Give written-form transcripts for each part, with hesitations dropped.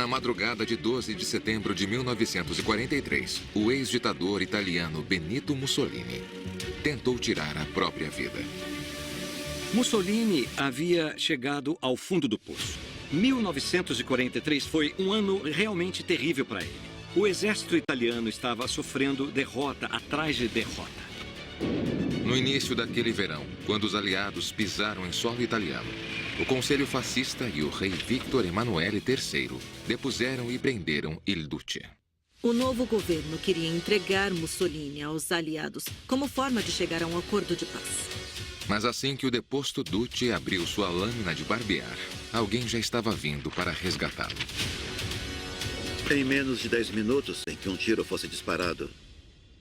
Na madrugada de 12 de setembro de 1943, o ex-ditador italiano Benito Mussolini tentou tirar a própria vida. Mussolini havia chegado ao fundo do poço. 1943 foi um ano realmente terrível para ele. O exército italiano estava sofrendo derrota atrás de derrota. No início daquele verão, quando os aliados pisaram em solo italiano, o Conselho Fascista e o rei Victor Emanuele III depuseram e prenderam Il Duce. O novo governo queria entregar Mussolini aos aliados como forma de chegar a um acordo de paz. Mas assim que o deposto Duce abriu sua lâmina de barbear, alguém já estava vindo para resgatá-lo. Em menos de 10 minutos, sem que um tiro fosse disparado,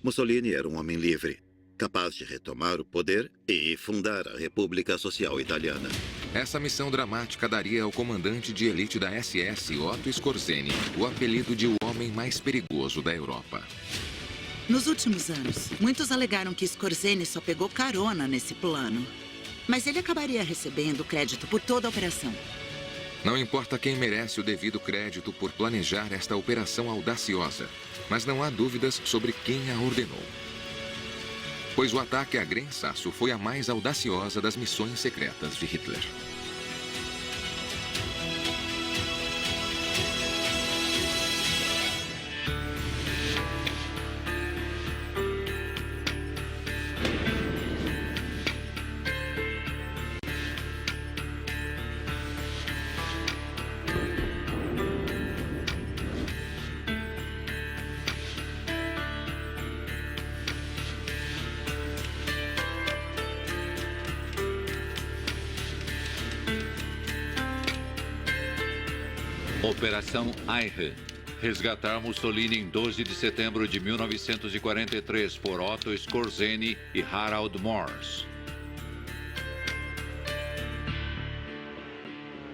Mussolini era um homem livre, capaz de retomar o poder e fundar a República Social Italiana. Essa missão dramática daria ao comandante de elite da SS, Otto Skorzeny, o apelido de o homem mais perigoso da Europa. Nos últimos anos, muitos alegaram que Skorzeny só pegou carona nesse plano. Mas ele acabaria recebendo crédito por toda a operação. Não importa quem merece o devido crédito por planejar esta operação audaciosa, mas não há dúvidas sobre quem a ordenou. Pois o ataque a Grensasso foi a mais audaciosa das missões secretas de Hitler. Operação Aire. Resgatar Mussolini em 12 de setembro de 1943 por Otto Skorzeny e Harald Morse.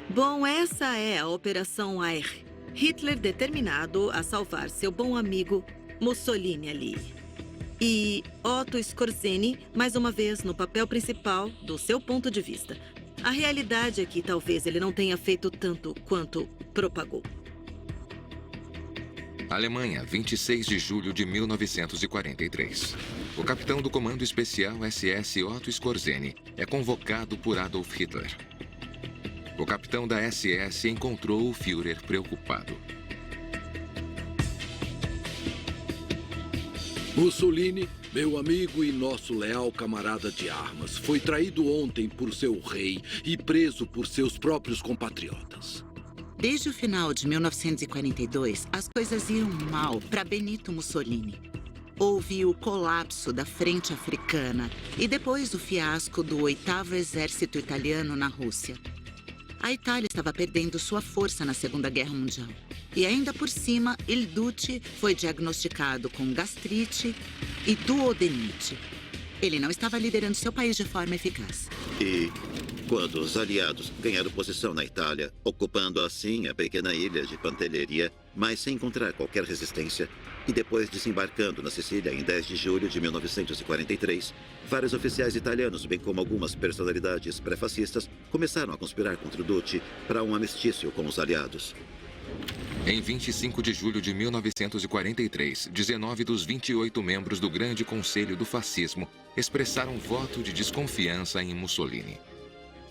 Bom, essa é a Operação Aire. Hitler determinado a salvar seu bom amigo Mussolini ali. E Otto Skorzeny, mais uma vez, no papel principal do seu ponto de vista. A realidade é que talvez ele não tenha feito tanto quanto propagou. Alemanha, 26 de julho de 1943. O capitão do Comando Especial SS Otto Skorzeny é convocado por Adolf Hitler. O capitão da SS encontrou o Führer preocupado. Mussolini, meu amigo e nosso leal camarada de armas, foi traído ontem por seu rei e preso por seus próprios compatriotas. Desde o final de 1942, as coisas iam mal para Benito Mussolini. Houve o colapso da Frente Africana e depois o fiasco do 8º Exército Italiano na Rússia. A Itália estava perdendo sua força na Segunda Guerra Mundial. E ainda por cima, Il Duce foi diagnosticado com gastrite e duodenite. Ele não estava liderando seu país de forma eficaz. E quando os aliados ganharam posição na Itália, ocupando assim a pequena ilha de Pantelleria, mas sem encontrar qualquer resistência, e depois desembarcando na Sicília em 10 de julho de 1943, vários oficiais italianos, bem como algumas personalidades pré-fascistas, começaram a conspirar contra o Duce para um amistício com os aliados. Em 25 de julho de 1943, 19 dos 28 membros do Grande Conselho do Fascismo expressaram voto de desconfiança em Mussolini.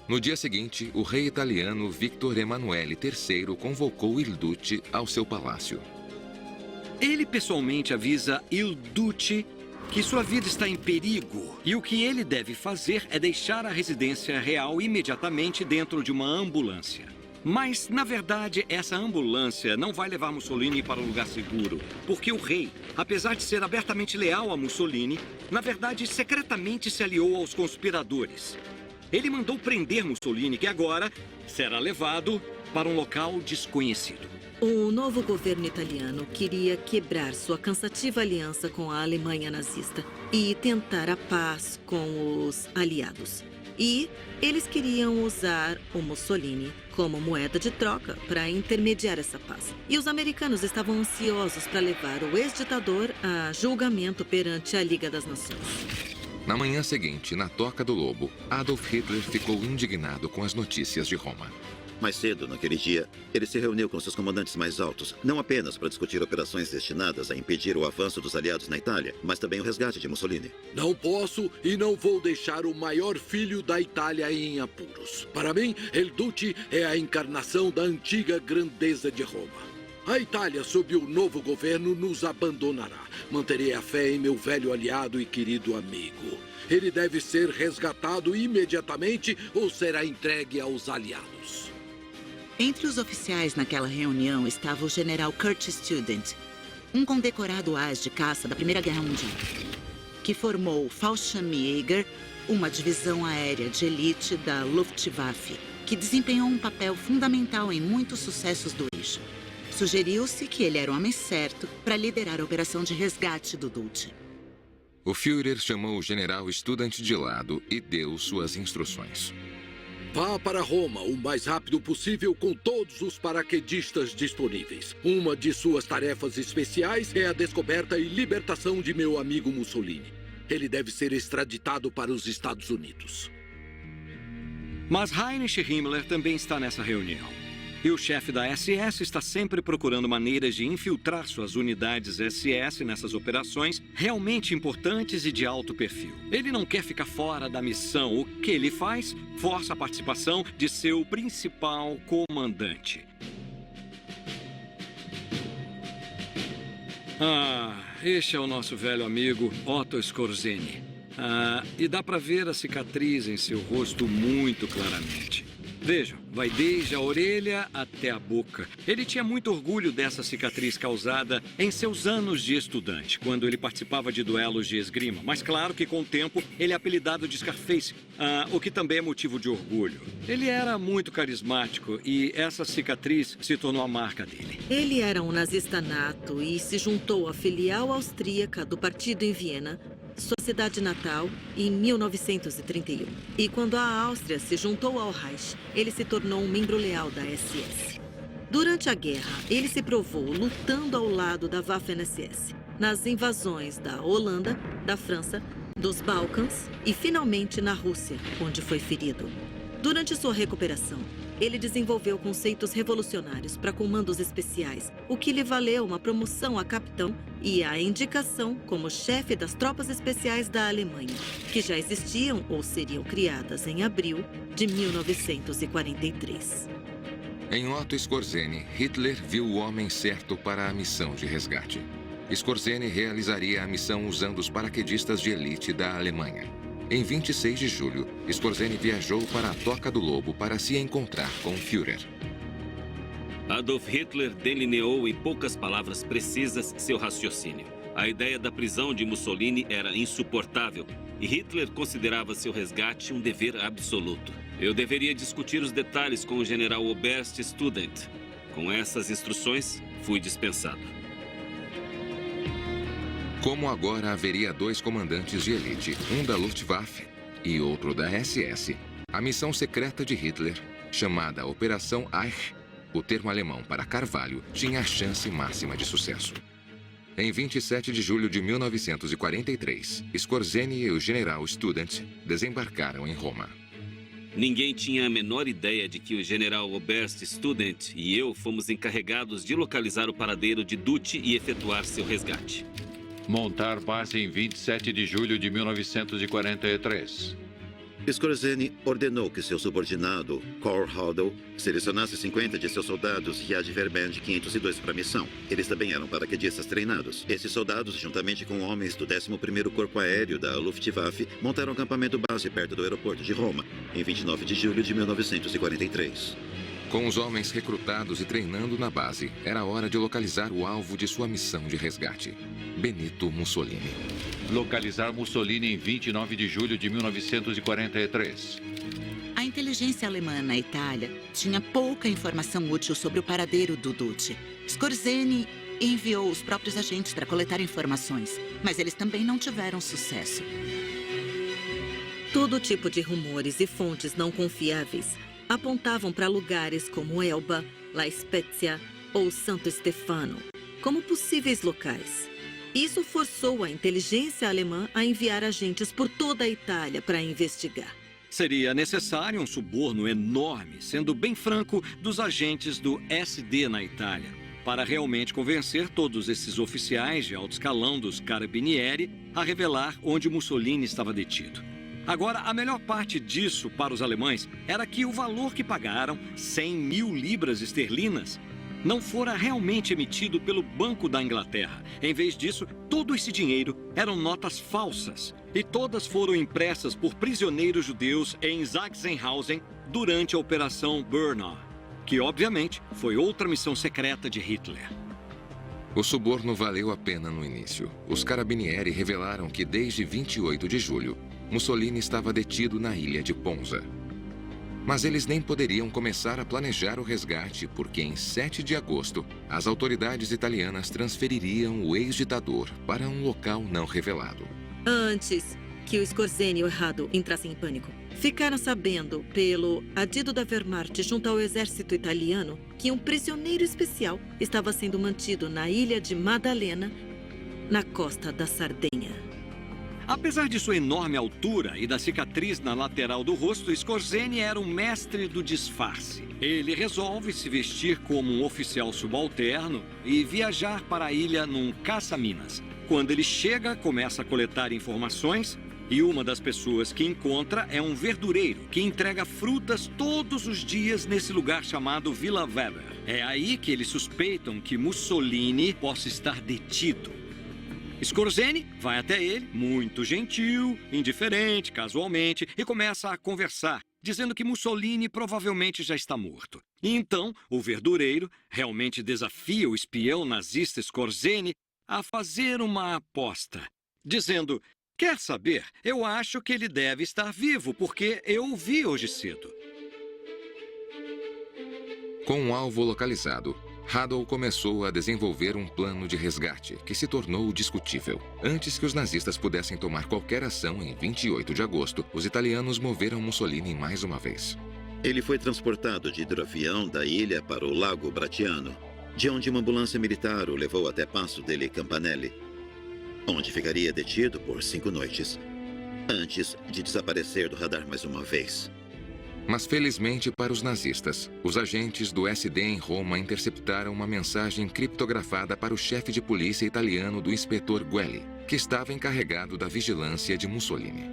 No dia seguinte, o rei italiano Victor Emanuele III convocou Il Duce ao seu palácio. Ele pessoalmente avisa Il Duce que sua vida está em perigo e o que ele deve fazer é deixar a residência real imediatamente dentro de uma ambulância. Mas, na verdade, essa ambulância não vai levar Mussolini para um lugar seguro, porque o rei, apesar de ser abertamente leal a Mussolini, na verdade, secretamente se aliou aos conspiradores. Ele mandou prender Mussolini, que agora será levado para um local desconhecido. O novo governo italiano queria quebrar sua cansativa aliança com a Alemanha nazista e tentar a paz com os aliados. E eles queriam usar o Mussolini como moeda de troca para intermediar essa paz. E os americanos estavam ansiosos para levar o ex-ditador a julgamento perante a Liga das Nações. Na manhã seguinte, na Toca do Lobo, Adolf Hitler ficou indignado com as notícias de Roma. Mais cedo, naquele dia, ele se reuniu com seus comandantes mais altos, não apenas para discutir operações destinadas a impedir o avanço dos aliados na Itália, mas também o resgate de Mussolini. Não posso e não vou deixar o maior filho da Itália em apuros. Para mim, Il Duce é a encarnação da antiga grandeza de Roma. A Itália, sob o novo governo, nos abandonará. Manterei a fé em meu velho aliado e querido amigo. Ele deve ser resgatado imediatamente ou será entregue aos aliados. Entre os oficiais naquela reunião estava o general Kurt Student, um condecorado as de caça da Primeira Guerra Mundial, que formou o Fallschirmjäger, uma divisão aérea de elite da Luftwaffe, que desempenhou um papel fundamental em muitos sucessos do eixo. Sugeriu-se que ele era o homem certo para liderar a operação de resgate do Duce. O Führer chamou o general Student de lado e deu suas instruções. Vá para Roma o mais rápido possível com todos os paraquedistas disponíveis. Uma de suas tarefas especiais é a descoberta e libertação de meu amigo Mussolini. Ele deve ser extraditado para os Estados Unidos. Mas Heinrich Himmler também está nessa reunião. E o chefe da SS está sempre procurando maneiras de infiltrar suas unidades SS nessas operações realmente importantes e de alto perfil. Ele não quer ficar fora da missão. O que ele faz? Força a participação de seu principal comandante. Este é o nosso velho amigo Otto Skorzeny. E dá para ver a cicatriz em seu rosto muito claramente. Vejam, vai desde a orelha até a boca. Ele tinha muito orgulho dessa cicatriz causada em seus anos de estudante, quando ele participava de duelos de esgrima. Mas claro que com o tempo ele é apelidado de Scarface, o que também é motivo de orgulho. Ele era muito carismático e essa cicatriz se tornou a marca dele. Ele era um nazista nato e se juntou à filial austríaca do partido em Viena, sua cidade natal, em 1931. E quando a Áustria se juntou ao Reich, ele se tornou um membro leal da SS. Durante a guerra, ele se provou lutando ao lado da Waffen-SS, nas invasões da Holanda, da França, dos Balcãs e, finalmente, na Rússia, onde foi ferido. Durante sua recuperação, ele desenvolveu conceitos revolucionários para comandos especiais, o que lhe valeu uma promoção a capitão e a indicação como chefe das tropas especiais da Alemanha, que já existiam ou seriam criadas em abril de 1943. Em Otto Skorzeny, Hitler viu o homem certo para a missão de resgate. Skorzeny realizaria a missão usando os paraquedistas de elite da Alemanha. Em 26 de julho, Skorzeny viajou para a Toca do Lobo para se encontrar com o Führer. Adolf Hitler delineou em poucas palavras precisas seu raciocínio. A ideia da prisão de Mussolini era insuportável e Hitler considerava seu resgate um dever absoluto. Eu deveria discutir os detalhes com o general Oberst Student. Com essas instruções, fui dispensado. Como agora haveria dois comandantes de elite, um da Luftwaffe e outro da SS, a missão secreta de Hitler, chamada Operação Eich, o termo alemão para carvalho, tinha a chance máxima de sucesso. Em 27 de julho de 1943, Skorzeny e o general Student desembarcaram em Roma. Ninguém tinha a menor ideia de que o general Oberst Student e eu fomos encarregados de localizar o paradeiro de Duce e efetuar seu resgate. Montar base em 27 de julho de 1943. Skorzeny ordenou que seu subordinado, Karl Hodel, selecionasse 50 de seus soldados e Jagdverband 502 para a missão. Eles também eram paraquedistas treinados. Esses soldados, juntamente com homens do 11º Corpo Aéreo da Luftwaffe, montaram um acampamento base perto do aeroporto de Roma, em 29 de julho de 1943. Com os homens recrutados e treinando na base, era hora de localizar o alvo de sua missão de resgate, Benito Mussolini. Localizar Mussolini em 29 de julho de 1943. A inteligência alemã na Itália tinha pouca informação útil sobre o paradeiro do Duce. Skorzeny enviou os próprios agentes para coletar informações, mas eles também não tiveram sucesso. Todo tipo de rumores e fontes não confiáveis apontavam para lugares como Elba, La Spezia ou Santo Stefano como possíveis locais. Isso forçou a inteligência alemã a enviar agentes por toda a Itália para investigar. Seria necessário um suborno enorme, sendo bem franco, dos agentes do SD na Itália, para realmente convencer todos esses oficiais de alto escalão dos Carabinieri a revelar onde Mussolini estava detido. Agora, a melhor parte disso para os alemães era que o valor que pagaram, 100.000 libras esterlinas, não fora realmente emitido pelo Banco da Inglaterra. Em vez disso, todo esse dinheiro eram notas falsas e todas foram impressas por prisioneiros judeus em Sachsenhausen durante a Operação Bernau, que obviamente foi outra missão secreta de Hitler. O suborno valeu a pena no início. Os Carabinieri revelaram que desde 28 de julho, Mussolini estava detido na ilha de Ponza. Mas eles nem poderiam começar a planejar o resgate porque em 7 de agosto, as autoridades italianas transfeririam o ex-ditador para um local não revelado. Antes que o Skorzeny e o Errado entrassem em pânico, ficaram sabendo pelo adido da Wehrmacht junto ao exército italiano que um prisioneiro especial estava sendo mantido na ilha de Maddalena, na costa da Sardenha. Apesar de sua enorme altura e da cicatriz na lateral do rosto, Skorzeny era um mestre do disfarce. Ele resolve se vestir como um oficial subalterno e viajar para a ilha num caça-minas. Quando ele chega, começa a coletar informações e uma das pessoas que encontra é um verdureiro que entrega frutas todos os dias nesse lugar chamado Villa Weber. É aí que eles suspeitam que Mussolini possa estar detido. Skorzeny vai até ele, muito gentil, indiferente, casualmente, e começa a conversar, dizendo que Mussolini provavelmente já está morto. E então, o verdureiro realmente desafia o espião nazista Skorzeny a fazer uma aposta, dizendo: quer saber, eu acho que ele deve estar vivo, porque eu o vi hoje cedo. Com um alvo localizado, Hadl começou a desenvolver um plano de resgate que se tornou discutível. Antes que os nazistas pudessem tomar qualquer ação em 28 de agosto, os italianos moveram Mussolini mais uma vez. Ele foi transportado de hidroavião da ilha para o Lago Bracciano, de onde uma ambulância militar o levou até Passo delle Campanelle, onde ficaria detido por 5 noites, antes de desaparecer do radar mais uma vez. Mas felizmente para os nazistas, os agentes do SD em Roma interceptaram uma mensagem criptografada para o chefe de polícia italiano do inspetor Guelli, que estava encarregado da vigilância de Mussolini.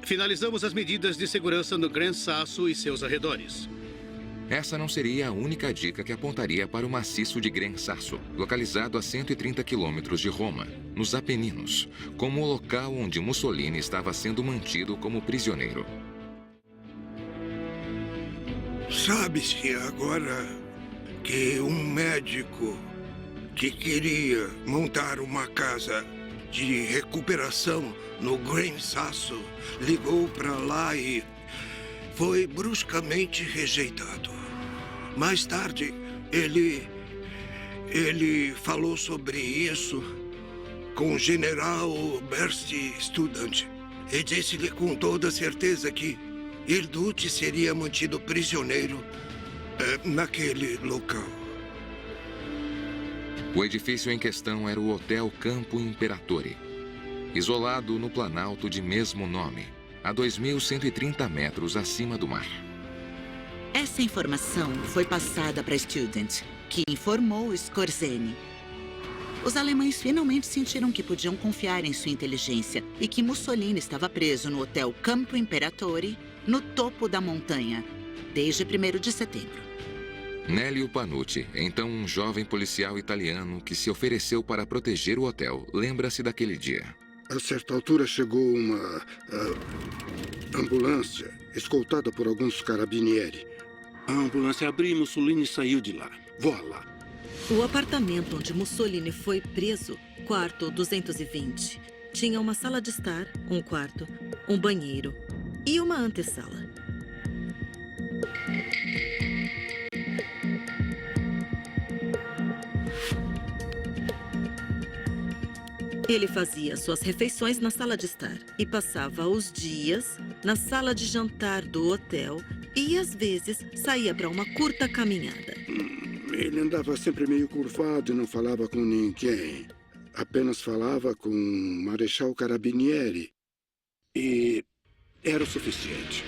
Finalizamos as medidas de segurança no Gran Sasso e seus arredores. Essa não seria a única dica que apontaria para o maciço de Gran Sasso, localizado a 130 quilômetros de Roma, nos Apeninos, como o local onde Mussolini estava sendo mantido como prisioneiro. Sabe-se agora que um médico que queria montar uma casa de recuperação no Gran Sasso ligou para lá e foi bruscamente rejeitado. Mais tarde, ele falou sobre isso com o general Bersti Student e disse-lhe com toda certeza que Il Duce seria mantido prisioneiro naquele local. O edifício em questão era o Hotel Campo Imperatore, isolado no planalto de mesmo nome, a 2.130 metros acima do mar. Essa informação foi passada para Student, que informou Skorzeny. Os alemães finalmente sentiram que podiam confiar em sua inteligência e que Mussolini estava preso no Hotel Campo Imperatore, no topo da montanha, desde 1º de setembro. Nélio Panucci, então um jovem policial italiano que se ofereceu para proteger o hotel, lembra-se daquele dia. A certa altura chegou uma ambulância escoltada por alguns carabinieri. A ambulância abriu e Mussolini saiu de lá. Vá lá. O apartamento onde Mussolini foi preso, quarto 220, tinha uma sala de estar, um quarto, um banheiro e uma antessala. Ele fazia suas refeições na sala de estar e passava os dias na sala de jantar do hotel e, às vezes, saía para uma curta caminhada. Ele andava sempre meio curvado e não falava com ninguém. Apenas falava com o Marechal Carabinieri. E era o suficiente.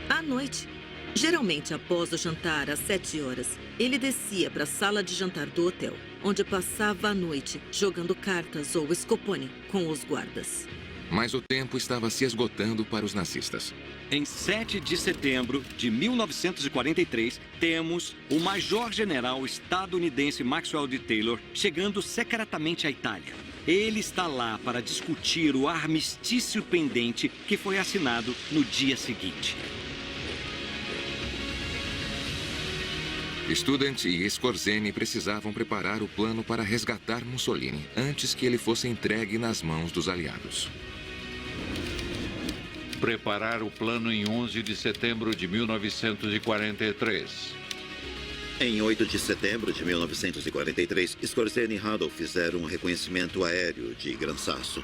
À noite, geralmente após o jantar às 7 horas, ele descia para a sala de jantar do hotel, onde passava a noite jogando cartas ou escopone com os guardas. Mas o tempo estava se esgotando para os nazistas. Em 7 de setembro de 1943, temos o major-general estadunidense Maxwell D. Taylor chegando secretamente à Itália. Ele está lá para discutir o armistício pendente que foi assinado no dia seguinte. Student e Scorzeni precisavam preparar o plano para resgatar Mussolini antes que ele fosse entregue nas mãos dos aliados. Preparar o plano em 11 de setembro de 1943. Em 8 de setembro de 1943, Scorzeni e Randolph fizeram um reconhecimento aéreo de Gran Sasso.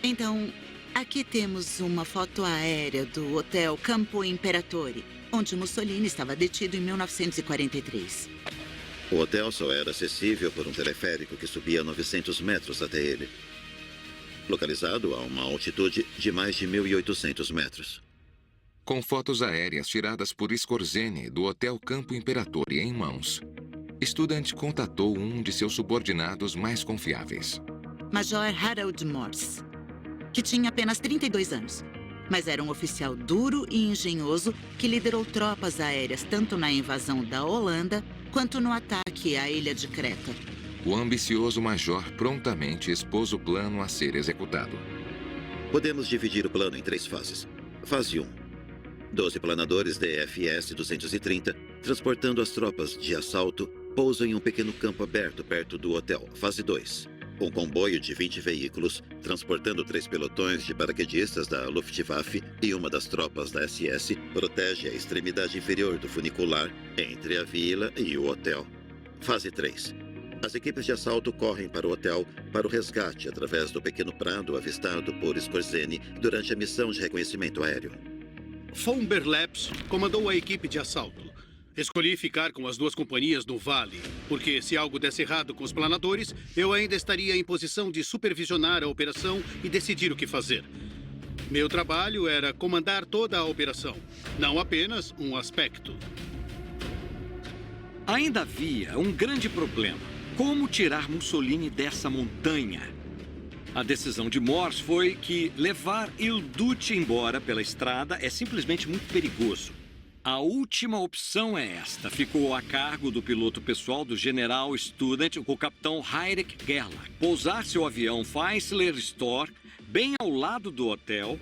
Então, aqui temos uma foto aérea do Hotel Campo Imperatore, onde Mussolini estava detido em 1943. O hotel só era acessível por um teleférico que subia 900 metros até ele, localizado a uma altitude de mais de 1.800 metros. Com fotos aéreas tiradas por Scorzeni do Hotel Campo Imperatore em mãos, Student contatou um de seus subordinados mais confiáveis. Major Harold Morse, que tinha apenas 32 anos, mas era um oficial duro e engenhoso que liderou tropas aéreas tanto na invasão da Holanda quanto no ataque à ilha de Creta. O ambicioso major prontamente expôs o plano a ser executado. Podemos dividir o plano em 3 fases. Fase 1. 12 planadores DFS-230, transportando as tropas de assalto, pousam em um pequeno campo aberto perto do hotel. Fase 2. Um comboio de 20 veículos, transportando 3 pelotões de paraquedistas da Luftwaffe e uma das tropas da SS, protege a extremidade inferior do funicular entre a vila e o hotel. Fase 3. As equipes de assalto correm para o hotel para o resgate através do pequeno prado avistado por Scorzeni durante a missão de reconhecimento aéreo. Von Berlepsch comandou a equipe de assalto. Escolhi ficar com as 2 companhias no vale, porque se algo desse errado com os planadores, eu ainda estaria em posição de supervisionar a operação e decidir o que fazer. Meu trabalho era comandar toda a operação, não apenas um aspecto. Ainda havia um grande problema: como tirar Mussolini dessa montanha? A decisão de Morse foi que levar Il Duce embora pela estrada é simplesmente muito perigoso. A última opção é esta. Ficou a cargo do piloto pessoal do general Student, o capitão Heinrich Gerlach, pousar seu avião Weissler Store bem ao lado do hotel,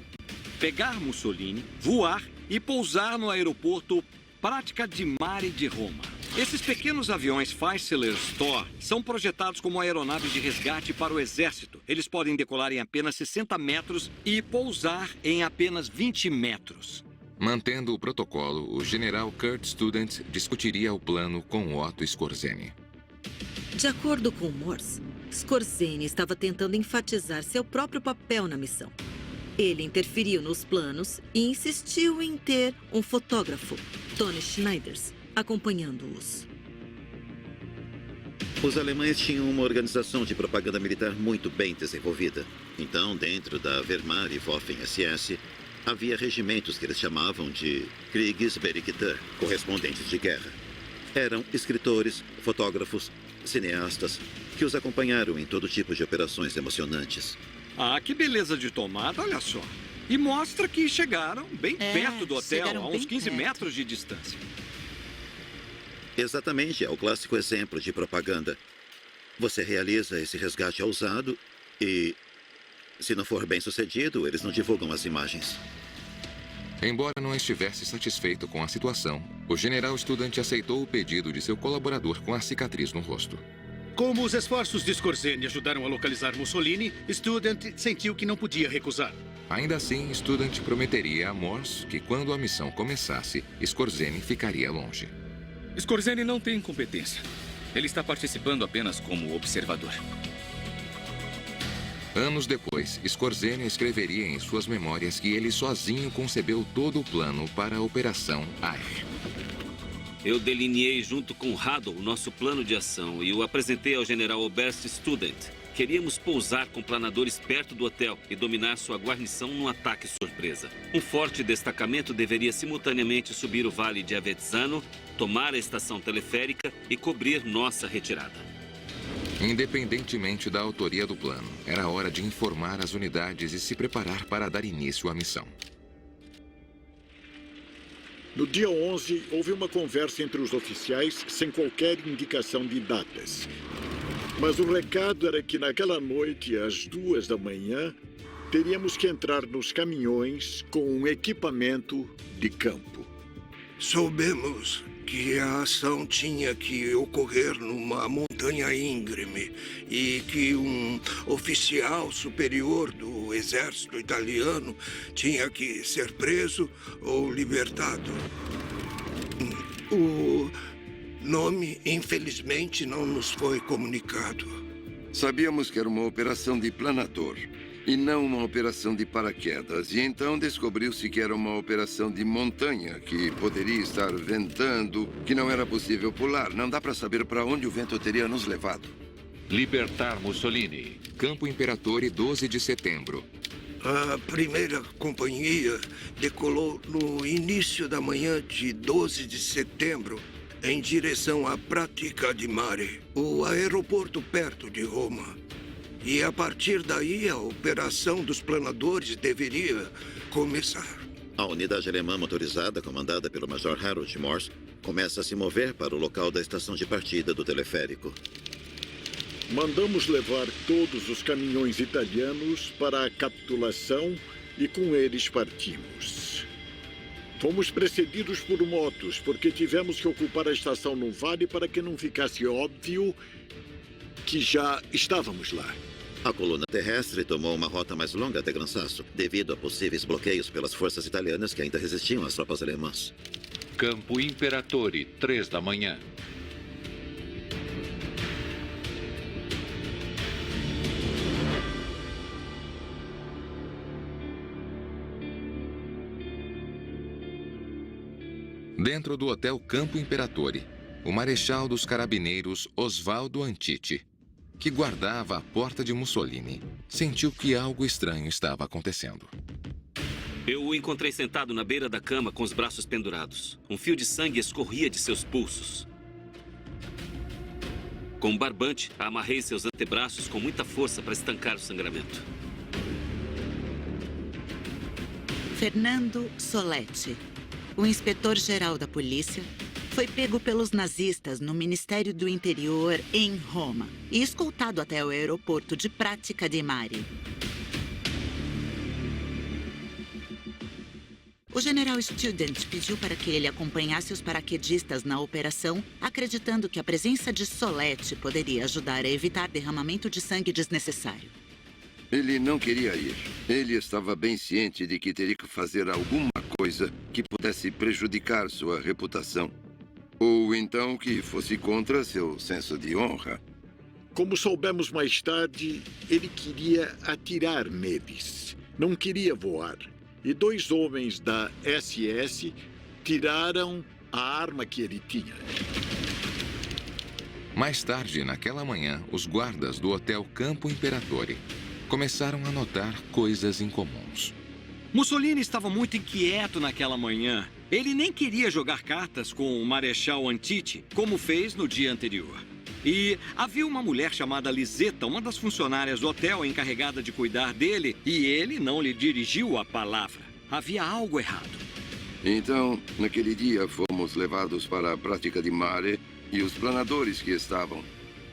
pegar Mussolini, voar e pousar no aeroporto Pratica di Mare de Roma. Esses pequenos aviões Weissler Store são projetados como aeronaves de resgate para o exército. Eles podem decolar em apenas 60 metros e pousar em apenas 20 metros. Mantendo o protocolo, o general Kurt Student discutiria o plano com Otto Scorzeni. De acordo com Morse, Scorzeni estava tentando enfatizar seu próprio papel na missão. Ele interferiu nos planos e insistiu em ter um fotógrafo, Tony Schneiders, acompanhando-os. Os alemães tinham uma organização de propaganda militar muito bem desenvolvida. Então, dentro da Wehrmacht e Waffen-SS, havia regimentos que eles chamavam de Kriegsberichter, correspondentes de guerra. Eram escritores, fotógrafos, cineastas, que os acompanharam em todo tipo de operações emocionantes. Ah, que beleza de tomada, olha só. E mostra que chegaram bem perto do hotel, a uns 15 metros de distância. Exatamente, é o clássico exemplo de propaganda. Você realiza esse resgate ousado e, se não for bem sucedido, eles não divulgam as imagens. Embora não estivesse satisfeito com a situação, o general Student aceitou o pedido de seu colaborador com a cicatriz no rosto. Como os esforços de Scorzeni ajudaram a localizar Mussolini, Student sentiu que não podia recusar. Ainda assim, Student prometeria a Morse que quando a missão começasse, Scorzeni ficaria longe. Scorzeni não tem competência. Ele está participando apenas como observador. Anos depois, Scorzeni escreveria em suas memórias que ele sozinho concebeu todo o plano para a Operação Air. Eu delineei junto com Hadl o nosso plano de ação e o apresentei ao general Oberst Student. Queríamos pousar com planadores perto do hotel e dominar sua guarnição num ataque surpresa. Um forte destacamento deveria simultaneamente subir o vale de Avezzano, tomar a estação teleférica e cobrir nossa retirada. Independentemente da autoria do plano, era hora de informar as unidades e se preparar para dar início à missão. No dia 11, houve uma conversa entre os oficiais sem qualquer indicação de datas. Mas o recado era que naquela noite, às 2 da manhã, teríamos que entrar nos caminhões com um equipamento de campo. Soubemos que a ação tinha que ocorrer numa montanha íngreme e que um oficial superior do exército italiano tinha que ser preso ou libertado. O nome, infelizmente, não nos foi comunicado. Sabíamos que era uma operação de planador e não uma operação de paraquedas. E então descobriu-se que era uma operação de montanha, que poderia estar ventando, que não era possível pular. Não dá para saber para onde o vento teria nos levado. Libertar Mussolini. Campo Imperatore, 12 de setembro. A primeira companhia decolou no início da manhã de 12 de setembro, em direção à Pratica di Mare, o aeroporto perto de Roma. E a partir daí, a operação dos planadores deveria começar. A unidade alemã motorizada, comandada pelo Major Harold Morse, começa a se mover para o local da estação de partida do teleférico. Mandamos levar todos os caminhões italianos para a capitulação e com eles partimos. Fomos precedidos por motos, porque tivemos que ocupar a estação no vale para que não ficasse óbvio que já estávamos lá. A coluna terrestre tomou uma rota mais longa até Gran Sasso, devido a possíveis bloqueios pelas forças italianas que ainda resistiam às tropas alemãs. Campo Imperatore, 3 da manhã. Dentro do Hotel Campo Imperatore, o marechal dos carabineiros Osvaldo Antiti, que guardava a porta de Mussolini, sentiu que algo estranho estava acontecendo. Eu o encontrei sentado na beira da cama com os braços pendurados. Um fio de sangue escorria de seus pulsos. Com um barbante, amarrei seus antebraços com muita força para estancar o sangramento. Fernando Soletti, o inspetor-geral da polícia, foi pego pelos nazistas no Ministério do Interior em Roma e escoltado até o aeroporto de Pratica di Mare. O general Student pediu para que ele acompanhasse os paraquedistas na operação, acreditando que a presença de Soletti poderia ajudar a evitar derramamento de sangue desnecessário. Ele não queria ir. Ele estava bem ciente de que teria que fazer alguma coisa que pudesse prejudicar sua reputação. Ou então que fosse contra seu senso de honra. Como soubemos mais tarde, ele queria atirar neles. Não queria voar. E 2 homens da SS tiraram a arma que ele tinha. Mais tarde, naquela manhã, os guardas do Hotel Campo Imperatore começaram a notar coisas incomuns. Mussolini estava muito inquieto naquela manhã. Ele nem queria jogar cartas com o Marechal Antiti, como fez no dia anterior. E havia uma mulher chamada Liseta, uma das funcionárias do hotel encarregada de cuidar dele, e ele não lhe dirigiu a palavra. Havia algo errado. Então, naquele dia, fomos levados para a Pratica di Mare e os planadores que estavam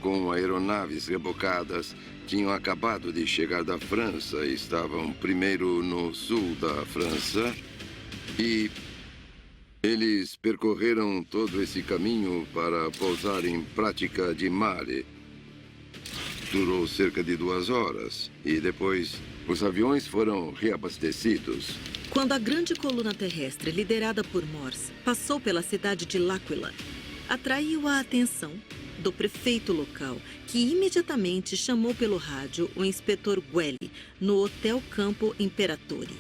com aeronaves rebocadas tinham acabado de chegar da França e estavam primeiro no sul da França e eles percorreram todo esse caminho para pousar em Pratica di Mare. Durou cerca de 2 horas e depois os aviões foram reabastecidos. Quando a grande coluna terrestre, liderada por Morse, passou pela cidade de L'Aquila, atraiu a atenção do prefeito local, que imediatamente chamou pelo rádio o inspetor Guelli, no Hotel Campo Imperatore.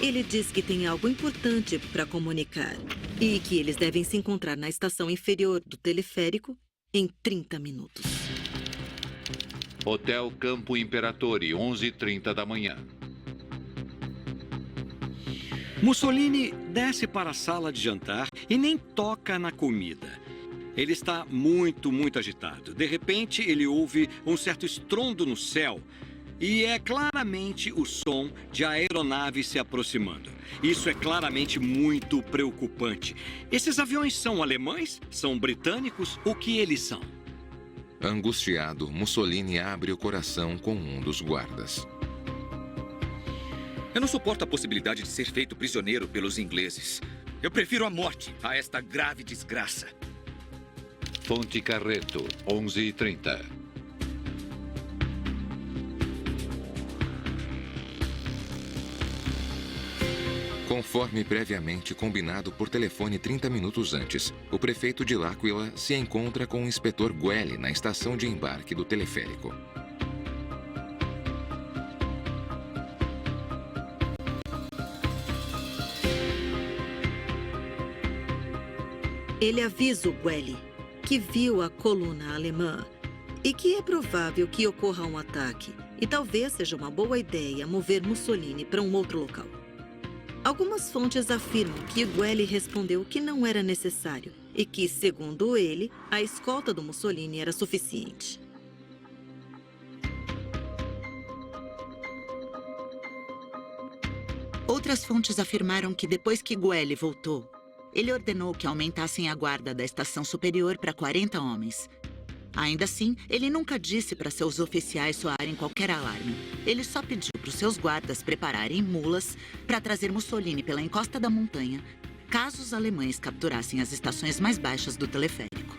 Ele diz que tem algo importante para comunicar e que eles devem se encontrar na estação inferior do teleférico em 30 minutos. Hotel Campo Imperatore, 11h30 da manhã. Mussolini desce para a sala de jantar e nem toca na comida. Ele está muito agitado. De repente, ele ouve um certo estrondo no céu e é claramente o som de aeronaves se aproximando. Isso é claramente muito preocupante. Esses aviões são alemães? São britânicos? O que eles são? Angustiado, Mussolini abre o coração com um dos guardas. Eu não suporto a possibilidade de ser feito prisioneiro pelos ingleses. Eu prefiro a morte a esta grave desgraça. Fonte Carreto, 11h30. Conforme previamente combinado por telefone 30 minutos antes, o prefeito de L'Aquila se encontra com o inspetor Guelli na estação de embarque do teleférico. Ele avisa o Guelli que viu a coluna alemã e que é provável que ocorra um ataque e talvez seja uma boa ideia mover Mussolini para um outro local. Algumas fontes afirmam que Guelli respondeu que não era necessário e que, segundo ele, a escolta do Mussolini era suficiente. Outras fontes afirmaram que depois que Guelli voltou, ele ordenou que aumentassem a guarda da estação superior para 40 homens. Ainda assim, ele nunca disse para seus oficiais soarem qualquer alarme. Ele só pediu para os seus guardas prepararem mulas para trazer Mussolini pela encosta da montanha, caso os alemães capturassem as estações mais baixas do teleférico.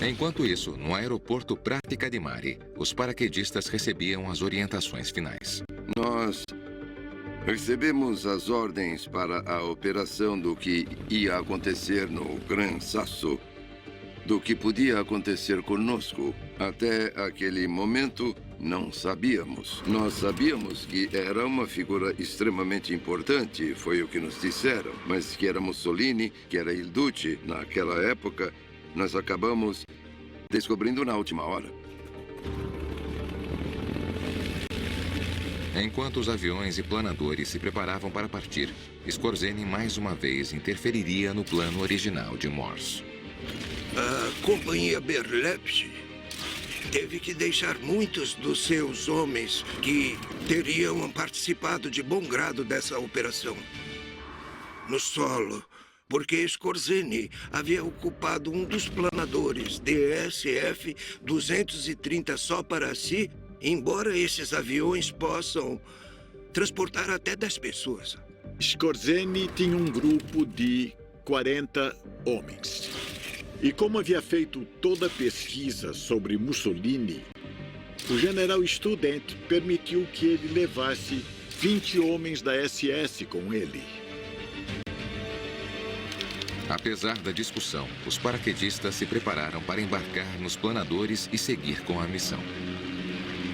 Enquanto isso, no aeroporto Pratica di Mare, os paraquedistas recebiam as orientações finais. Nós recebemos as ordens para a operação do que ia acontecer no Gran Sasso, do que podia acontecer conosco. Até aquele momento, não sabíamos. Nós sabíamos que era uma figura extremamente importante, foi o que nos disseram, mas que era Mussolini, que era Il Duce naquela época, nós acabamos descobrindo na última hora. Enquanto os aviões e planadores se preparavam para partir, Skorzeny mais uma vez interferiria no plano original de Morse. A companhia Berlepsch teve que deixar muitos dos seus homens que teriam participado de bom grado dessa operação no solo, porque Skorzeny havia ocupado um dos planadores DSF-230 só para si, embora esses aviões possam transportar até 10 pessoas. Skorzeny tinha um grupo de 40 homens. E como havia feito toda a pesquisa sobre Mussolini, o general Student permitiu que ele levasse 20 homens da SS com ele. Apesar da discussão, os paraquedistas se prepararam para embarcar nos planadores e seguir com a missão.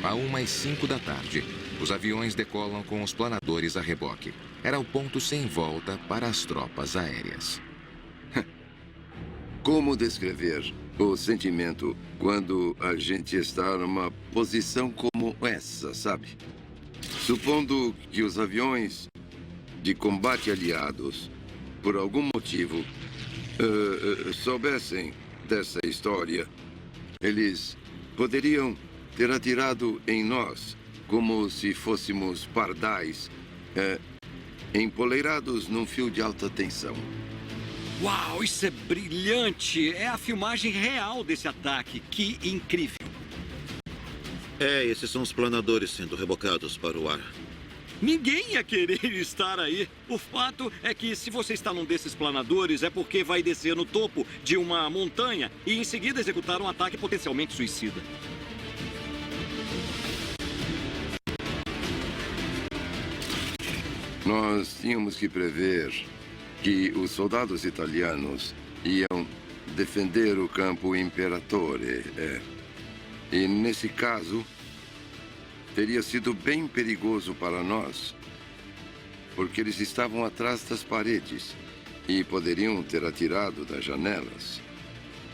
À 1h05 da tarde, os aviões decolam com os planadores a reboque. Era o ponto sem volta para as tropas aéreas. Como descrever o sentimento quando a gente está numa posição como essa, sabe? Supondo que os aviões de combate aliados, por algum motivo, soubessem dessa história, eles poderiam ter atirado em nós como se fôssemos pardais, empoleirados num fio de alta tensão. Uau, isso é brilhante! É a filmagem real desse ataque. Que incrível! Esses são os planadores sendo rebocados para o ar. Ninguém ia querer estar aí. O fato é que se você está num desses planadores é porque vai descer no topo de uma montanha e em seguida executar um ataque potencialmente suicida. Nós tínhamos que prever que os soldados italianos iam defender o campo Imperatore. E nesse caso, teria sido bem perigoso para nós, porque eles estavam atrás das paredes e poderiam ter atirado das janelas.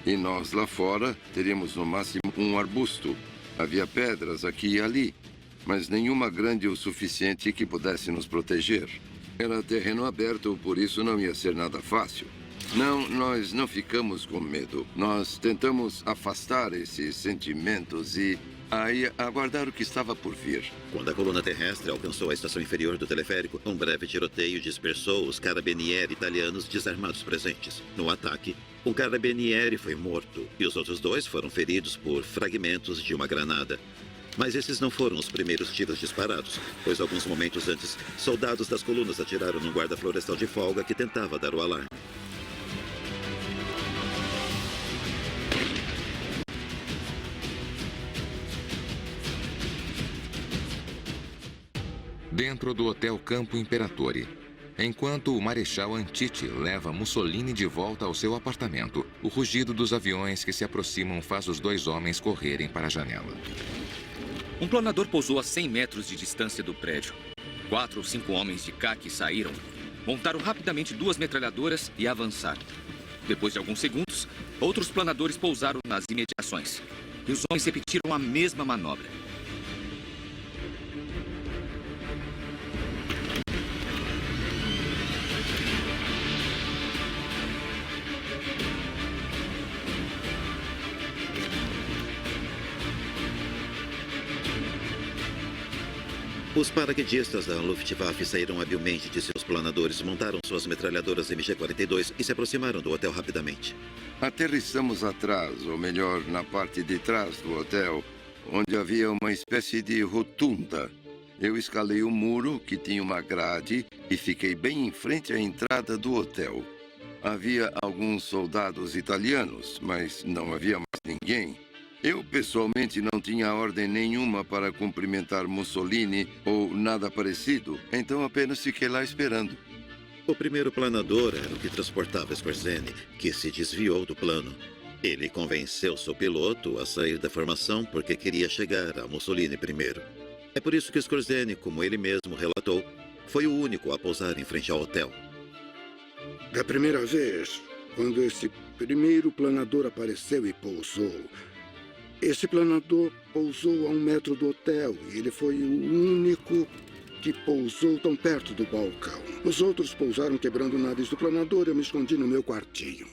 E nós lá fora teríamos no máximo um arbusto. Havia pedras aqui e ali, mas nenhuma grande o suficiente que pudesse nos proteger. Era terreno aberto, por isso não ia ser nada fácil. Não, nós não ficamos com medo. Nós tentamos afastar esses sentimentos e aí aguardar o que estava por vir. Quando a coluna terrestre alcançou a estação inferior do teleférico, um breve tiroteio dispersou os carabinieri italianos desarmados presentes. No ataque, um carabinieri foi morto e os outros 2 foram feridos por fragmentos de uma granada. Mas esses não foram os primeiros tiros disparados, pois alguns momentos antes, soldados das colunas atiraram num guarda florestal de folga que tentava dar o alarme. Dentro do Hotel Campo Imperatore, enquanto o Marechal Antiti leva Mussolini de volta ao seu apartamento, o rugido dos aviões que se aproximam faz os 2 homens correrem para a janela. Um planador pousou a 100 metros de distância do prédio. 4 ou 5 homens de caqui saíram, montaram rapidamente 2 metralhadoras e avançaram. Depois de alguns segundos, outros planadores pousaram nas imediações. E os homens repetiram a mesma manobra. Os paraquedistas da Luftwaffe saíram habilmente de seus planadores, montaram suas metralhadoras MG-42 e se aproximaram do hotel rapidamente. Aterrissamos atrás, ou melhor, na parte de trás do hotel, onde havia uma espécie de rotunda. Eu escalei o muro, que tinha uma grade, e fiquei bem em frente à entrada do hotel. Havia alguns soldados italianos, mas não havia mais ninguém. Eu, pessoalmente, não tinha ordem nenhuma para cumprimentar Mussolini ou nada parecido, então apenas fiquei lá esperando. O primeiro planador era o que transportava Skorzeny, que se desviou do plano. Ele convenceu seu piloto a sair da formação porque queria chegar a Mussolini primeiro. É por isso que Skorzeny, como ele mesmo relatou, foi o único a pousar em frente ao hotel. Da primeira vez, quando esse primeiro planador apareceu e pousou, esse planador pousou a 1 metro do hotel e ele foi o único que pousou tão perto do balcão. Os outros pousaram quebrando o nariz do planador e eu me escondi no meu quartinho.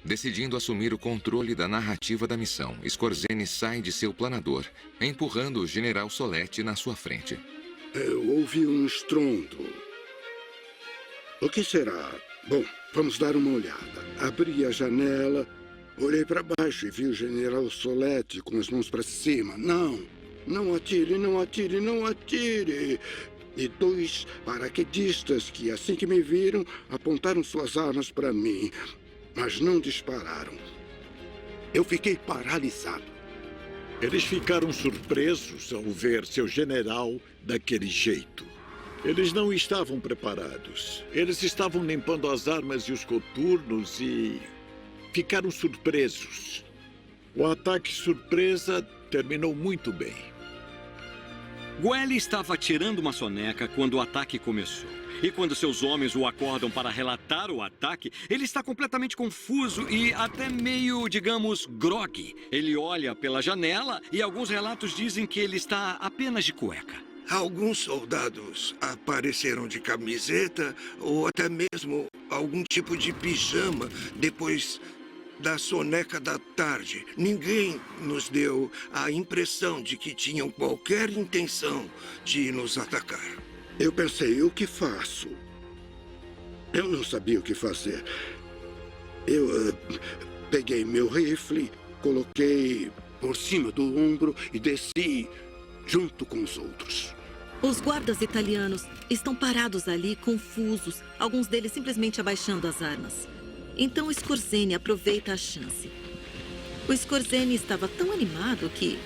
Decidindo assumir o controle da narrativa da missão, Skorzeny sai de seu planador, empurrando o general Soletti na sua frente. Eu ouvi um estrondo. O que será? Bom, vamos dar uma olhada. Abri a janela, olhei para baixo e vi o general Soletti com as mãos para cima. Não atire, não atire, não atire. E 2 paraquedistas que, assim que me viram, apontaram suas armas para mim, mas não dispararam. Eu fiquei paralisado. Eles ficaram surpresos ao ver seu general daquele jeito. Eles não estavam preparados. Eles estavam limpando as armas e os coturnos e ficaram surpresos. O ataque surpresa terminou muito bem. Guelli estava tirando uma soneca quando o ataque começou. E quando seus homens o acordam para relatar o ataque, ele está completamente confuso e até meio, digamos, grogue. Ele olha pela janela e alguns relatos dizem que ele está apenas de cueca. Alguns soldados apareceram de camiseta ou até mesmo algum tipo de pijama depois da soneca da tarde. Ninguém nos deu a impressão de que tinham qualquer intenção de nos atacar. Eu pensei, o que faço? Eu não sabia o que fazer. Eu peguei meu rifle, coloquei por cima do ombro e desci junto com os outros. Os guardas italianos estão parados ali, confusos, alguns deles simplesmente abaixando as armas. Então Skorzeny aproveita a chance. O Skorzeny estava tão animado que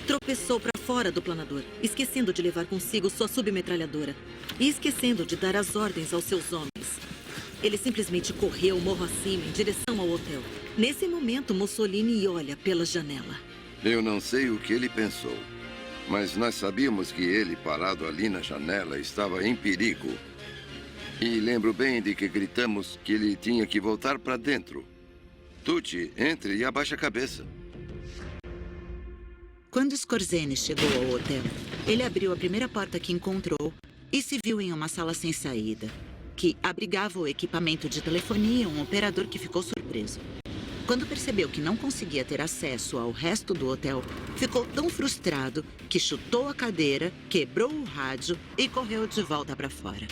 tropeçou para fora do planador, esquecendo de levar consigo sua submetralhadora e esquecendo de dar as ordens aos seus homens. Ele simplesmente correu morro acima em direção ao hotel. Nesse momento, Mussolini olha pela janela. Eu não sei o que ele pensou, mas nós sabíamos que ele, parado ali na janela, estava em perigo. E lembro bem de que gritamos que ele tinha que voltar para dentro. Dutti, entre e abaixa a cabeça. Quando Skorzeny chegou ao hotel, ele abriu a primeira porta que encontrou e se viu em uma sala sem saída, que abrigava o equipamento de telefonia e um operador que ficou surpreso. Quando percebeu que não conseguia ter acesso ao resto do hotel, ficou tão frustrado que chutou a cadeira, quebrou o rádio e correu de volta para fora.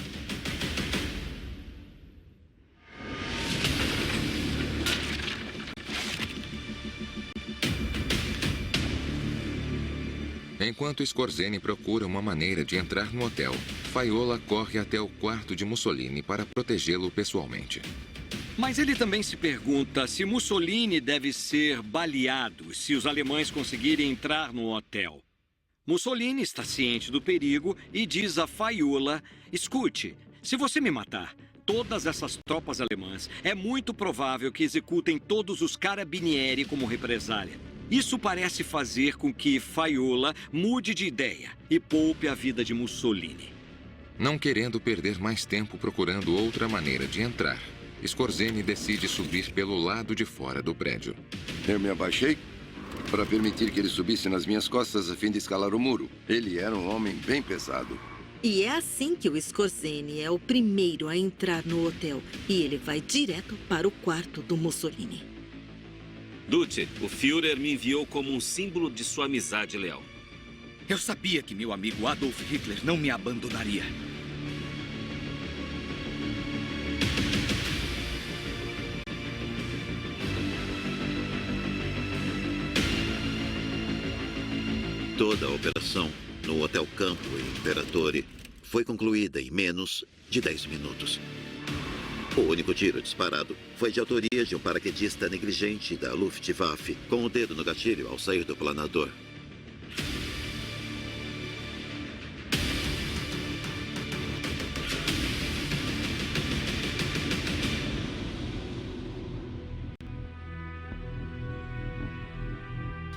Enquanto Skorzeny procura uma maneira de entrar no hotel, Faiola corre até o quarto de Mussolini para protegê-lo pessoalmente. Mas ele também se pergunta se Mussolini deve ser baleado se os alemães conseguirem entrar no hotel. Mussolini está ciente do perigo e diz a Faiola: escute, se você me matar, todas essas tropas alemãs, é muito provável que executem todos os carabinieri como represália. Isso parece fazer com que Faiola mude de ideia e poupe a vida de Mussolini. Não querendo perder mais tempo procurando outra maneira de entrar, Skorzeny decide subir pelo lado de fora do prédio. Eu me abaixei para permitir que ele subisse nas minhas costas a fim de escalar o muro. Ele era um homem bem pesado. E é assim que o Skorzeny é o primeiro a entrar no hotel. E ele vai direto para o quarto do Mussolini. Dutti, o Führer me enviou como um símbolo de sua amizade leal. Eu sabia que meu amigo Adolf Hitler não me abandonaria. Toda a operação no Hotel Campo Imperatore foi concluída em menos de 10 minutos. O único tiro disparado foi de autoria de um paraquedista negligente da Luftwaffe, com o dedo no gatilho ao sair do planador.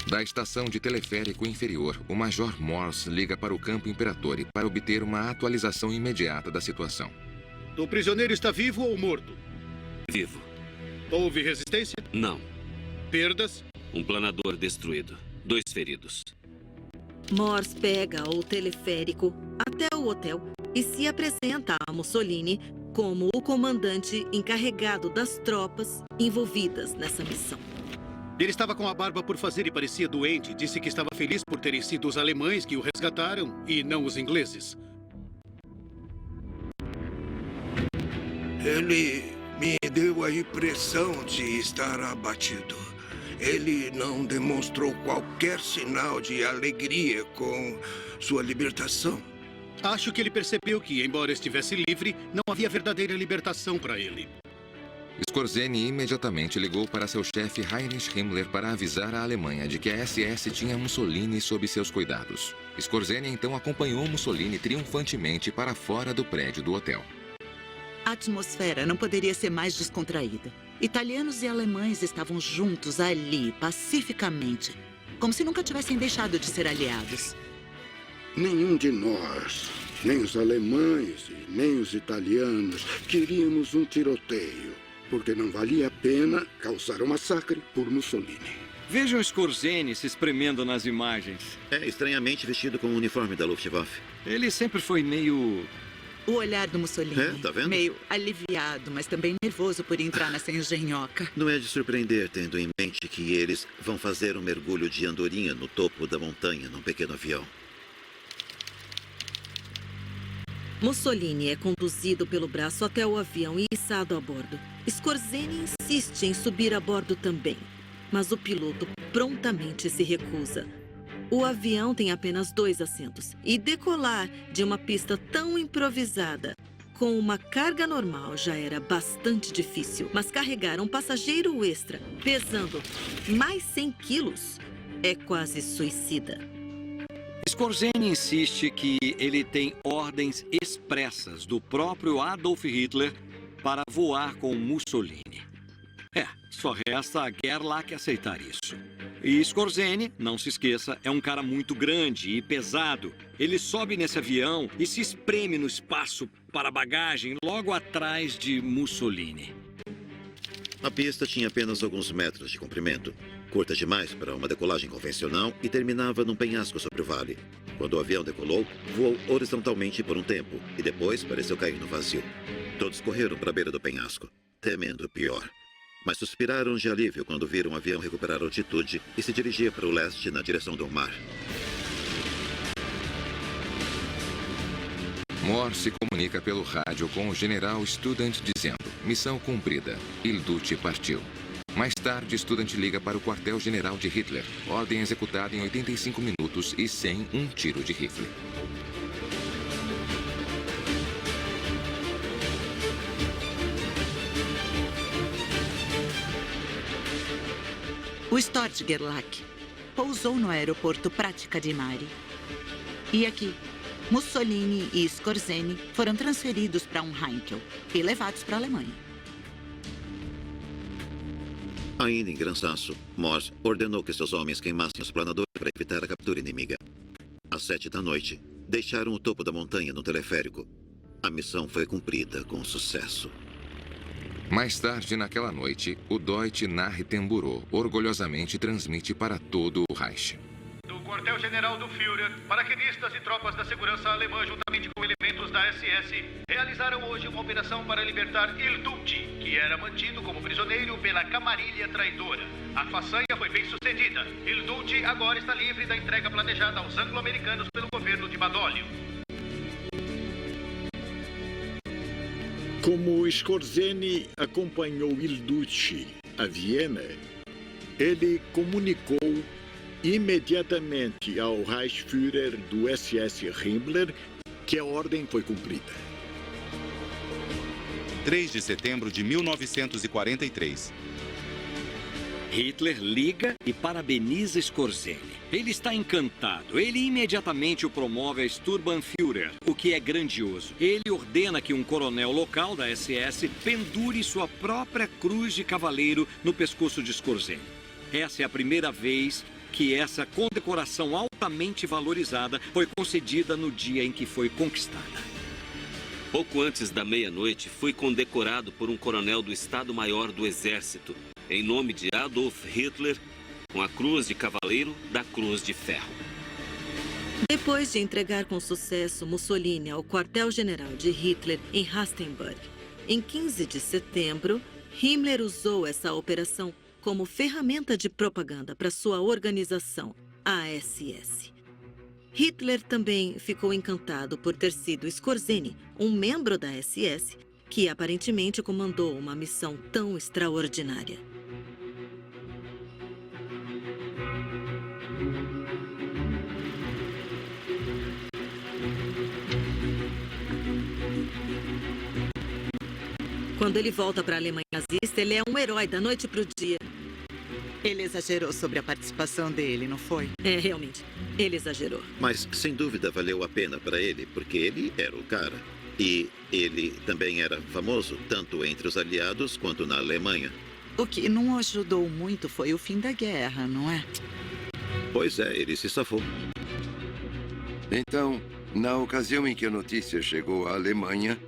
Da estação de teleférico inferior, o Major Morse liga para o Campo Imperatore para obter uma atualização imediata da situação. O prisioneiro está vivo ou morto? Vivo. Houve resistência? Não. Perdas? Um planador destruído. 2 feridos. Morse pega o teleférico até o hotel e se apresenta a Mussolini como o comandante encarregado das tropas envolvidas nessa missão. Ele estava com a barba por fazer e parecia doente. Disse que estava feliz por terem sido os alemães que o resgataram e não os ingleses. Ele me deu a impressão de estar abatido. Ele não demonstrou qualquer sinal de alegria com sua libertação. Acho que ele percebeu que, embora estivesse livre, não havia verdadeira libertação para ele. Skorzeny imediatamente ligou para seu chefe Heinrich Himmler para avisar a Alemanha de que a SS tinha Mussolini sob seus cuidados. Skorzeny então acompanhou Mussolini triunfantemente para fora do prédio do hotel. A atmosfera não poderia ser mais descontraída. Italianos e alemães estavam juntos ali, pacificamente, como se nunca tivessem deixado de ser aliados. Nenhum de nós, nem os alemães e nem os italianos, queríamos um tiroteio, porque não valia a pena causar um massacre por Mussolini. Vejam Skorzeny se espremendo nas imagens. É estranhamente vestido com o uniforme da Luftwaffe. Ele sempre foi meio... O olhar do Mussolini, tá vendo? meio aliviado, mas também nervoso por entrar nessa engenhoca. Não é de surpreender, tendo em mente que eles vão fazer um mergulho de andorinha no topo da montanha num pequeno avião. Mussolini é conduzido pelo braço até o avião e içado a bordo. Skorzeny insiste em subir a bordo também, mas o piloto prontamente se recusa. O avião tem apenas 2 assentos e decolar de uma pista tão improvisada com uma carga normal já era bastante difícil, mas carregar um passageiro extra pesando mais 100 quilos é quase suicida. Skorzeny insiste que ele tem ordens expressas do próprio Adolf Hitler para voar com Mussolini. Só resta a Gerlach aceitar isso. E Skorzeny, não se esqueça, é um cara muito grande e pesado. Ele sobe nesse avião e se espreme no espaço para bagagem logo atrás de Mussolini. A pista tinha apenas alguns metros de comprimento, curta demais para uma decolagem convencional e terminava num penhasco sobre o vale. Quando o avião decolou, voou horizontalmente por um tempo e depois pareceu cair no vazio. Todos correram para a beira do penhasco, temendo o pior. Mas suspiraram de alívio quando viram o avião recuperar altitude e se dirigir para o leste na direção do mar. Moore se comunica pelo rádio com o general Student dizendo: missão cumprida, Il Duce partiu. Mais tarde, Student liga para o quartel-general de Hitler, ordem executada em 85 minutos e sem um tiro de rifle. O Stord Gerlach pousou no aeroporto Pratica di Mare. E aqui, Mussolini e Skorzeny foram transferidos para um Heinkel e levados para a Alemanha. Ainda em Gransaço, Morse ordenou que seus homens queimassem os planadores para evitar a captura inimiga. Às 7 da noite, deixaram o topo da montanha no teleférico. A missão foi cumprida com sucesso. Mais tarde naquela noite, o Deutsche Nachrichtenbüro orgulhosamente transmite para todo o Reich. Do quartel-general do Führer, paraquedistas e tropas da segurança alemã, juntamente com elementos da SS, realizaram hoje uma operação para libertar Il Duce, que era mantido como prisioneiro pela camarilha traidora. A façanha foi bem sucedida. Il Duce agora está livre da entrega planejada aos anglo-americanos pelo governo de Badoglio. Como Skorzeny acompanhou Il Duce a Viena, ele comunicou imediatamente ao Reichsführer do SS Himmler que a ordem foi cumprida. 3 de setembro de 1943. Hitler liga e parabeniza Skorzeny. Ele está encantado. Ele imediatamente o promove a Sturmbannführer, o que é grandioso. Ele ordena que um coronel local da SS pendure sua própria cruz de cavaleiro no pescoço de Skorzeny. Essa é a primeira vez que essa condecoração altamente valorizada foi concedida no dia em que foi conquistada. Pouco antes da meia-noite, fui condecorado por um coronel do Estado-Maior do Exército, em nome de Adolf Hitler, com a Cruz de Cavaleiro da Cruz de Ferro. Depois de entregar com sucesso Mussolini ao quartel-general de Hitler em Rastenburg, em 15 de setembro, Himmler usou essa operação como ferramenta de propaganda para sua organização, a SS. Hitler também ficou encantado por ter sido Skorzeny, um membro da SS, que aparentemente comandou uma missão tão extraordinária. Quando ele volta para a Alemanha nazista, ele é um herói da noite para o dia. Ele exagerou sobre a participação dele, não foi? É, realmente. Ele exagerou. Mas, sem dúvida, valeu a pena para ele, porque ele era o cara. E ele também era famoso, tanto entre os aliados quanto na Alemanha. O que não ajudou muito foi o fim da guerra, não é? Pois é, ele se safou. Então, na ocasião em que a notícia chegou à Alemanha,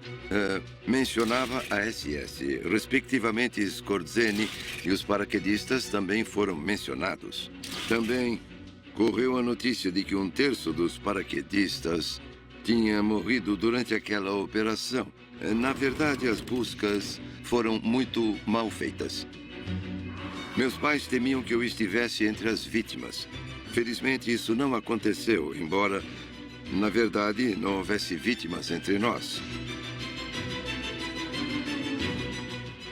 mencionava a SS. Respectivamente, Skorzeny e os paraquedistas também foram mencionados. Também correu a notícia de que 1/3 dos paraquedistas tinha morrido durante aquela operação. Na verdade, as buscas foram muito mal feitas. Meus pais temiam que eu estivesse entre as vítimas. Felizmente, isso não aconteceu, embora, na verdade, não houvesse vítimas entre nós.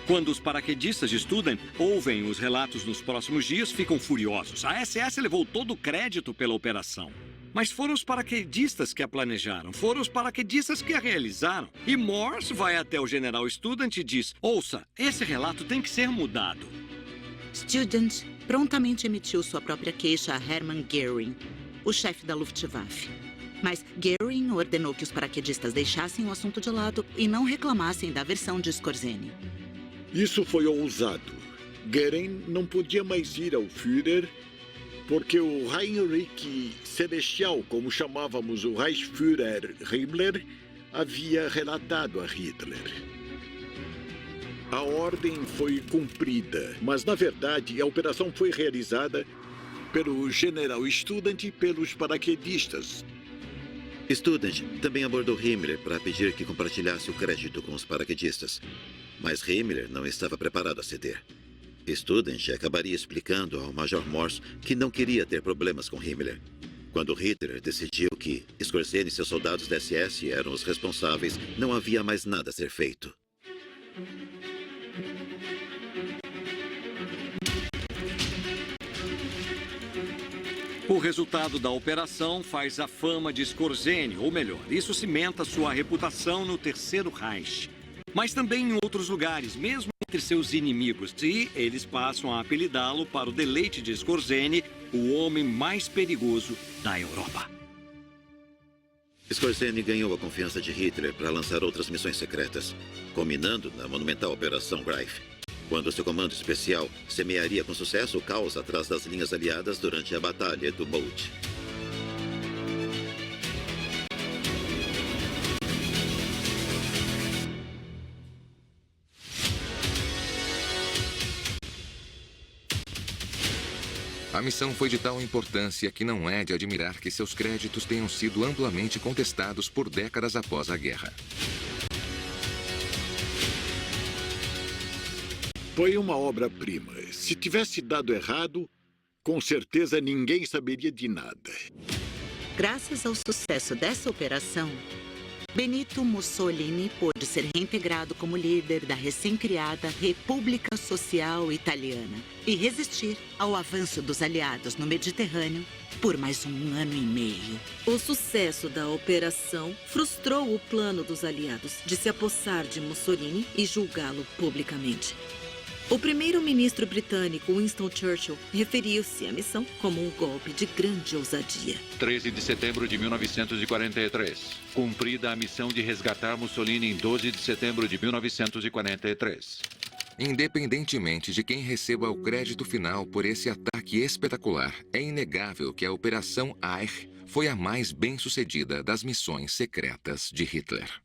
Quando os paraquedistas de Student ouvem os relatos nos próximos dias, ficam furiosos. A SS levou todo o crédito pela operação. Mas foram os paraquedistas que a planejaram, foram os paraquedistas que a realizaram. E Morse vai até o general Student e diz: ouça, esse relato tem que ser mudado. Student prontamente emitiu sua própria queixa a Hermann Göring, o chefe da Luftwaffe. Mas Göring ordenou que os paraquedistas deixassem o assunto de lado e não reclamassem da versão de Skorzeny. Isso foi ousado. Göring não podia mais ir ao Führer porque o Heinrich Celestial, como chamávamos o Reichsführer Himmler, havia relatado a Hitler. A ordem foi cumprida, mas, na verdade, a operação foi realizada pelo general Student e pelos paraquedistas. Student também abordou Himmler para pedir que compartilhasse o crédito com os paraquedistas. Mas Himmler não estava preparado a ceder. Student acabaria explicando ao Major Morse que não queria ter problemas com Himmler. Quando Hitler decidiu que Skorzeny e seus soldados da SS eram os responsáveis, não havia mais nada a ser feito. O resultado da operação faz a fama de Skorzeny, ou melhor, isso cimenta sua reputação no Terceiro Reich. Mas também em outros lugares, mesmo entre seus inimigos, e eles passam a apelidá-lo para o deleite de Skorzeny, o homem mais perigoso da Europa. Skorzeny ganhou a confiança de Hitler para lançar outras missões secretas, culminando na monumental Operação Greif, quando seu comando especial semearia com sucesso o caos atrás das linhas aliadas durante a Batalha do Bulge. A missão foi de tal importância que não é de admirar que seus créditos tenham sido amplamente contestados por décadas após a guerra. Foi uma obra-prima. Se tivesse dado errado, com certeza ninguém saberia de nada. Graças ao sucesso dessa operação, Benito Mussolini pôde ser reintegrado como líder da recém-criada República Social Italiana e resistir ao avanço dos aliados no Mediterrâneo por mais 1 ano e meio. O sucesso da operação frustrou o plano dos aliados de se apossar de Mussolini e julgá-lo publicamente. O primeiro-ministro britânico Winston Churchill referiu-se à missão como um golpe de grande ousadia. 13 de setembro de 1943. Cumprida a missão de resgatar Mussolini em 12 de setembro de 1943. Independentemente de quem receba o crédito final por esse ataque espetacular, é inegável que a Operação Eich foi a mais bem-sucedida das missões secretas de Hitler.